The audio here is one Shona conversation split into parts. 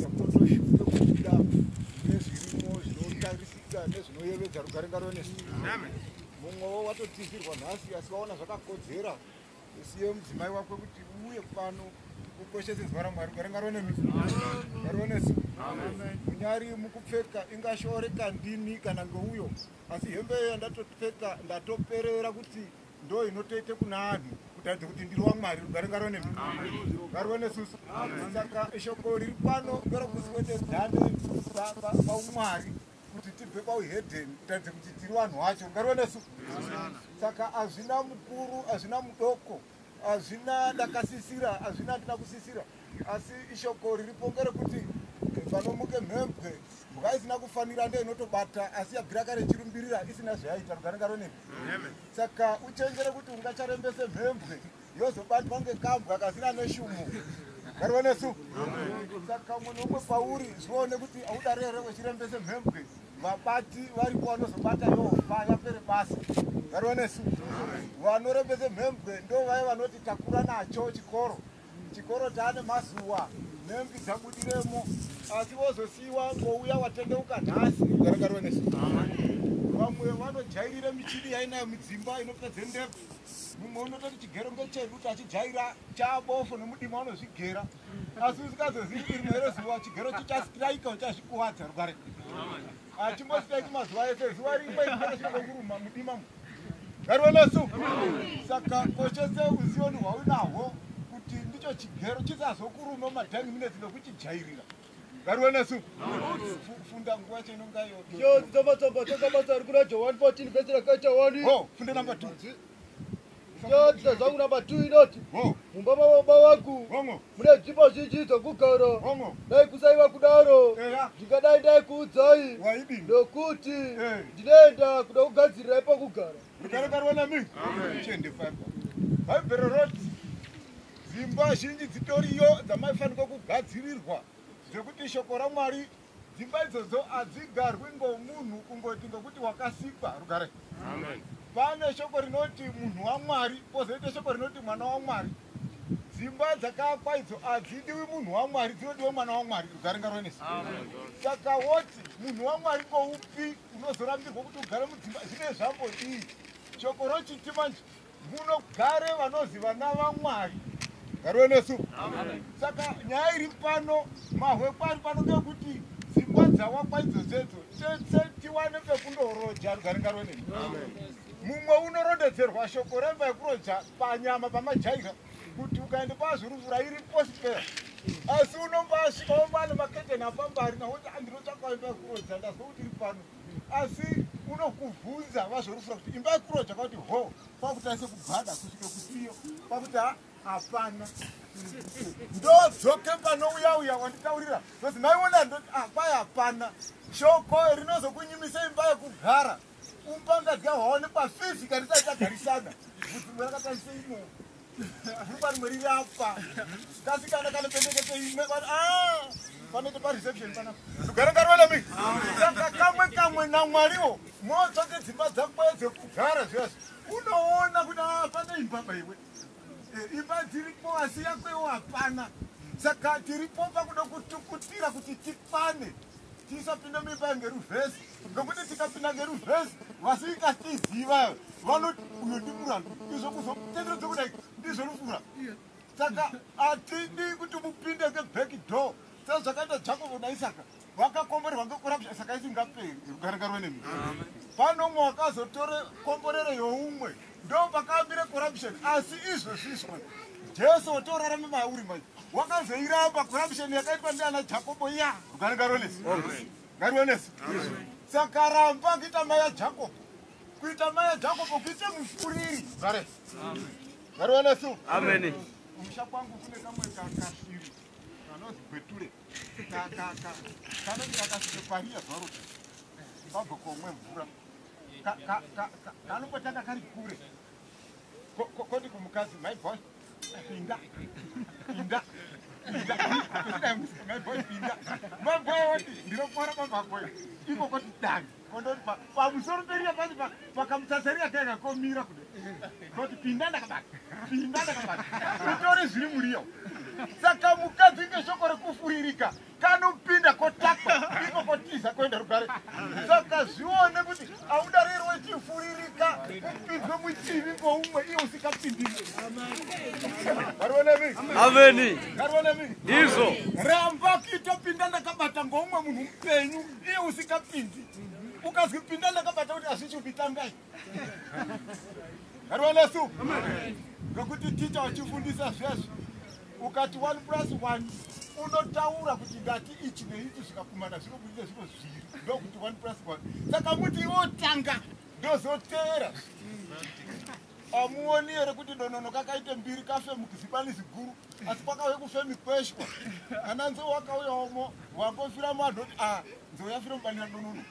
yakutoshuka kuda nezvirimo zvinotarisika nezvinoyevedza rugare ngaronesi. Mumwewo watotizirwa nhasi asi waona zvakakodzera usiye mudzimai wako kuti uye pano ukoshese zuva raMwari. Rugare ngaronesi. Munyari mukupfeka ingashoreka ndini kana ngeuyo, asi hembe yandatopfeka ndatoperera kuti ndo inotoite kuna anhu kutaridza kuti ndiri waMwari. Rugare ngaronesi. Saka shoko riri pano ngerokusiwete dhande paumwari kuti tibve pauhedheni kutaridza kuti tiri vanhu vacho. Ngaronesi. Saka hazvina mukuru, hazvina mudoko, hazvina ndakasisira, hazvina ndina kusisira, asi ishoko riripo ngerekuti panomuke mhembwe mhuka isina kufanira ndoinotobata, asi yabvira kare ichirumbirira isina zvayaita. Rugare ngaronesi. Saka uchenjere kuti ungacharembese mhembwe yozobatwa ngekambwa kasina neshumo. Ngaronesi. Saka munhu umwe pauri zvione kuti haudarere wechirembese mhembwe, vabati varipo vanozobata yofa yapere basa. Ngaronesi. Vanorembese mhembwe ndo vaya vanoti takura nacho chikoro taane mazuva mhembwe dzabudiremo, asi wozosiyiwa ngouya watendeuka nhasi. Rugare ngaronesi. Vamwe vanojairire michini yainayo mudzimba inopedze ndefu. Mumwe unototi chigero ngechedu kuti achijaira chabofo nemudima unozvigera, asi usikazozivi rimwe rezuva chigero chichasiraika uchazvikuwadza. Rugare. Hachimbosiraiki mazuva ese, zuva rimwe inosvika mudima. Ngaronesi. Saka koshese uzivo hwaunahwo kuti ndicho chigero chisazokuruma madhani minutes nekuchijairira. Ngaronesi. Funda nguva chinonga Yo, toka kuna John 14 verse rakaita 1. Funda number 2. Yo, tazangu number 2 inoti. Mumba baba wangu. Mune dzimba zhinji dzokugara. Dai kusaiwa kudaro. Ndingadai dai kuudzai. Ndokuti ndinoenda kuda kugadzirira ipo kugara. Rugare ngaronesi. Chende famba. Bhaibheri roti dzimba zhinji dzitoriyo dzamaifanirwa kugadzirirwa zvekuti shoko raMwari dzimba idzodzo hadzigarwi ngomunhu kungoti ngokuti wakasikwa. Rugare. Pane shoko rinoti munhu waMwari, pozoite shoko rinoti mwana waMwari. Dzimba dzakaakwa idzo hadzidiwi munhu waMwari, dzinodiwa mwana waMwari. Rugare ngaronesi. Saka woti munhu waMwari ngoupi unozorambirwa kuti ugare mudzimba? Zvine zvambodii? Shoko rochiti manje munogare vanoziva navaMwari. Ngaronesi. Saka nyaya iri pano, mahwekwa ari pano ngekuti dzimba dzawakwa idzodzo tese tiwane pekundoroja. Rugare ngaronesi. Mumwe unorondedzerwa shoko remba yekuroja panyama pamajaira kuti ukaende pazuruvura iri posipera, asi unombasvika wombane maketeni apambari nakuti andinotsvaka imba yekuroja ndazwa kuti iri pano, asi unokubvunza vazvorufura kuti imba yekuroja kwati ho pakutarisa kubhada kusvike kusiyo pakuti hapana. Ndodzoke panouya wanditaurira kuti maiona ndoti kwai hapana. Shoko rinozokunyimisa imba yekugara umpangadya hwaonekwa fizika risatagarisana kuti mwakatarise imo rupa rimwe riri apa kasikana kanopendekete imwe panete pareception pana. Rugare ngaronesi. Saka kamwe naMwariwo motsvake dzimba dzakwe dzekugara zviyazvi unoona kuti pane imba baiwe imba dziripo asi yakwewo hapana. Saka tiripo pakuda kutukutira kuti tipane tisapinda muimba ngeruvhesi, ngekuti tikapinda ngeruvhesi vasikatiziva vanoti uyo ndimuranda izvo kuzotenderedza kudai ndizvorufura. Saka hatidi kuti mupinde ngeback door sezvakaita Jacob naIsaka vakakomborerwa ngekorapshoni, saka isingaperi. Rugare ngaronesi. Pano umwe wakazotore komborero youmwe ndo pakaambire korapshoni, asi izvozvizvo Jesu otorarame mauri manje wakazoiramba korapshoni yakaitwa ndiana Jacobo iya. Rugare ngaronesi. Saka ramba kuita mai yaJacobo, kuita mai yaJacobo kuite mufuriri. Rugare ngaronesi. Amen. Kumusha kwangu kune kamwe kakashiri kanonzi Gweture kanoti kakasvike pariya zuva roti kabva komwe mvura kanombotanga kari kure koti kumukadzi my boy pinda maboy wati ndinopora mababoy iko koti dani kondoti pamusoro periya pati pakamutsatsaria kaika komira kude koti pinda ndakabata utore zviri muriyo. Saka mukadzi ngeshoko rekufuririka kufunda kotakwa iko kotiza kwenda rugare saka zvione kuti audariro wechifuririka kupinzwe muchivi ngoumwe iyo usikapindiri garwanemi Izvo ramba kitopinda ndakabata ngoumwe munhu mupenyu iyo usikapindi ukazwi pinda ndakabata kuti hazvichiupitangai garwanesu ngekuti ticha wachifundisa zvezvo ukati 1+1 unotaura kuti ndati ichi neichi zvikakumana zvinobudisa zviro zviri ndokuti 1+1 saka muti iwotanga ndozoteera amuoni here kuti donono kakaite mbiri kafemukizibani ziguru asi kwakauye kufemikweshwa kana nzou wakauyaomo wakofira madhoti nzou mubanira donono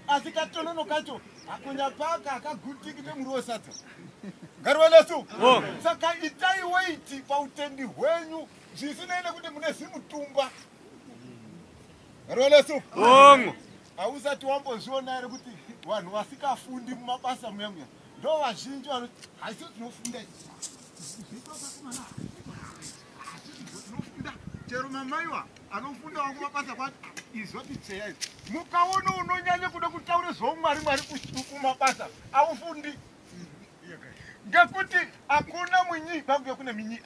asi katonono kacho akunyapaka akagutiki nemuri wesadza ngariwanesu saka itai weiti pautendi hwenyu zvisinei nekuti mune zimutumba ngariwanesu hausati wambozviona here kuti vanhu vasikafundi mumabasa muyamuya ndo vazhinji vanoti haisi tinofunda tinofunda chero mamaiwa anofundawo kumabasa kwati izoti cheya izi mukaona unonyanya kuda kutaura zvoumwari mwari kumabasa aufundi ngekuti hakuna munyi panguye kune minyi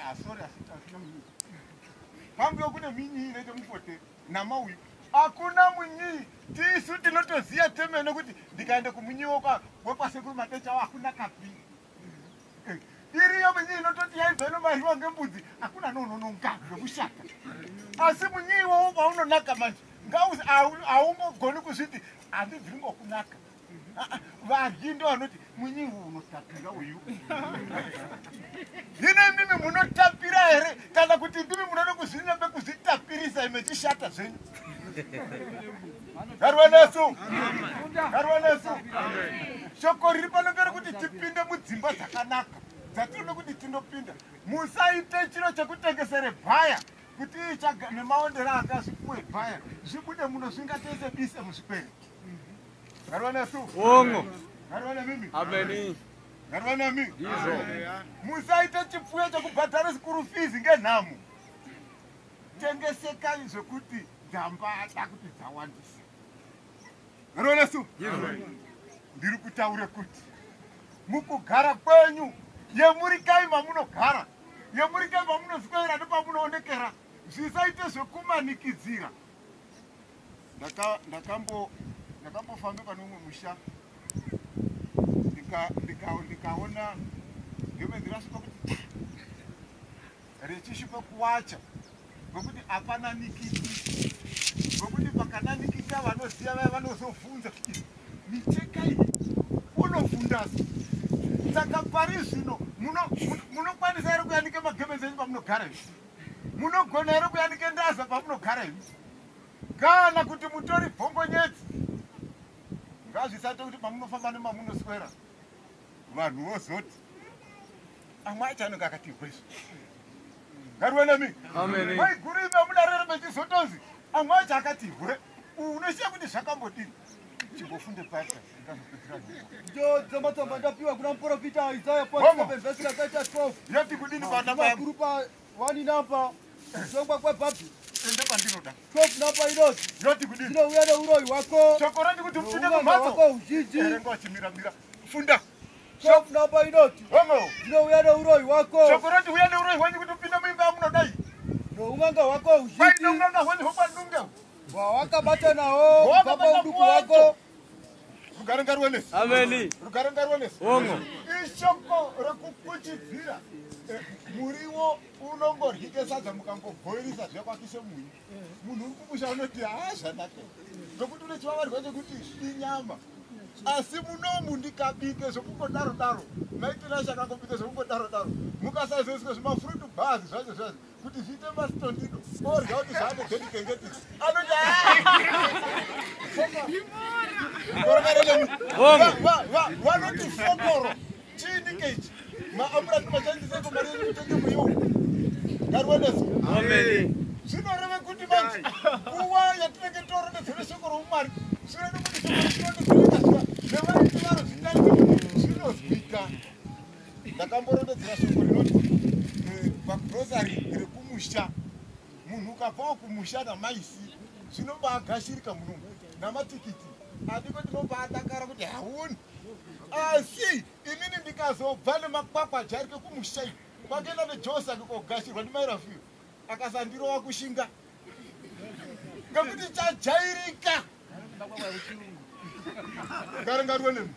panguye kune minyi inoite mufote namauyu hakuna munyi tisu tinotoziya temene kuti ndikaende kumunyi wekwasekuru matecha wo hakuna kapi iriyo munyi inototi yaibvenomariwa ngembudzi hakuna nonononga zvekushata asi munyi iwowo kwaunonaka manje ngauzi haungogoni kuzviti handibviri ngokunaka varyi ndo vanoti munyi uwu unotapira uyu hino imimi munotapira here kana kuti ndimi munoda kuzvinyembe kuzvitapirisa imechishata zvenyu garwanesu shoko riri pano ngere kuti tipinde mudzimba dzakanaka dzatinoda kuti tindopinda musaite chiro chekutengesere bhaya kuti nemaondero akazvipuwe bhaya zvibude muno zvingatese bise muzvipere garwanesu garwanemi musaite chipfuyo chekubhadhara sikuru fizi ngenhamo tengesekai zvekuti dzambada kuti dzawandisa garwanesu ndiri kutaure kuti mukugara kwenyu yemurikai mamunogara yemurikai mamunoswera nepamunoonekera zvisaite zvekumanikidzira ndakambofambe pane umwe musha ndikaona ngemenzi rasvika kuti rechishupe kuwacha ngokuti hapananikiti ngokuti pakananikita vanoziya vaya vanozobvunza kuti micheka iyi unofundasi saka pari zvino munokwanisa here kuyanike magemenzi enyu pamunogara ivi munogona here kuyanike ndaza pamunogara ivi kana kuti mutori bhongonyedzi ngazvisate kuti mamunofamba nemamunoswera vanhu vozoti amwe acho anenge akati hwezvo ngariwenemi maiguru ime mudarere mechizotonzi amwe acho akati hwe unoziva kuti zvakambodini chimbofunde pata ndodzamatsamba ndapiwa kuna muprofita Isaya 47:12 yoti kudini panamaguru pa 1 namba zongwa kwebhabhi ende pandinoda 12 namba inoti yoti kudini ndinouya neuroyi wako shoko randi kuti mupinde wako mumhatso uzhinji erenga wachimiramira funda 12 namba inoti ndinouya neuroyi wako shoko randi uya neuroyi hwenyu kuti upinde muimba yamunodai noumanga wako uzhinji painounganga hwenyu hwekwanunge hwawakabata nawo kubva uduku wako rugare ngariwenesi rugare ngariwenesi ishoko rekukuchidzira muriwo unongoryike sadza mukangobhoirisa zvekwakise munyu munhu uri kumusha unoti zvanake zvokuti une chivavarwa chekuti inyama asi munomu ndikabike zvokungodaro maitirasha akangobike zvokungodaro mukasazoiswe zvimafruit bars zvacho zvacho kuti zviite mastondido orya kuti zvaane gedikengetizi anoti vanoti fokoro chiini kechi maamurati mashandiseko mari yenyu kutenge muriwo ngariwenesi zvinoreve kuti manje kuwa yatinenge torodedzere shoko roumwari zvinode kuti shoko rinodezerekasiwa nevaiti varo zvindaii zvinozwika ndakamborondedzera shoko rinoti pagrosari rekumusha munhu ukabvawo kumusha namaisi zvinobagashirika munhu namatikiti adiko tinobadakara kuti hauni asi inini ndikazobva nemakwakwa jarike kumushai kwakenda nejosa kogashirwa ndimairafiyo akasandirowa kushinga ngekuti chajairika ngaringarwenemu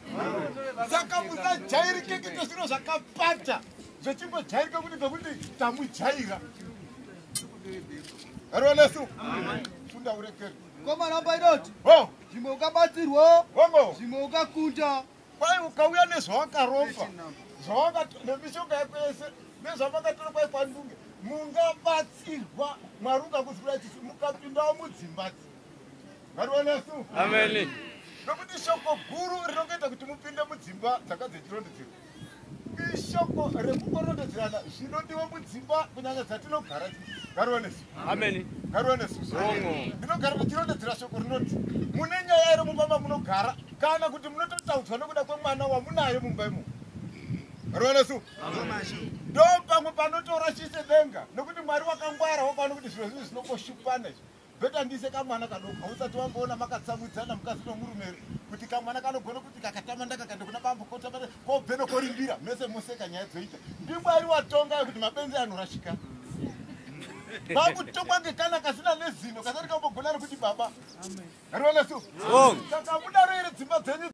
saka musajairike kuite zviro zvakapata zvechimbojairika kuti ngekuti tamujaira garwanesu funda urekeri komana painoti zvimwe ukabatsirwa zvimwe ukakunda kwai ukauya nezvawakaropa nemishonga yako yese nezvamakatorokwa pandunge mungabatsirwa mwari ungakuzivira chisi mukapindawo mudzimbadzi garwanesu Amen. nokuti shoko guru rinongoita kuti mupinde mudzimba dzakadzechirondedzero ishoko rekungorondedzerana zvinodiwa mudzimba kunyanya dzatinogara garwanesu Amen. garwanesu ndinogara tichirondedzera shoko rinoti mune nyaya iri mumba mamunogara kana kuti munototaudzwa nokuda kwemwana wamunaye mumba imo garwanesu ndo pamwe panotorashise denga nokuti mwari wakangwara wakaona kuti zviro zvinhu zvinongoshupana izvi bheta ndise kamwana kadoko hausati wangoona makatsamwidzana mukasi nomurume kuti kamwana kanogona kuti kakatama ndakakanda kuna bambo kobve nokorimbira mese moseka nyaya dzoita ndimwari watonga kuti mabenzi anorashika vakutongwa ngekana kasina nezino kasati kambogona nekuti baba garwanesu saka mudaro iri dzimba dzenyu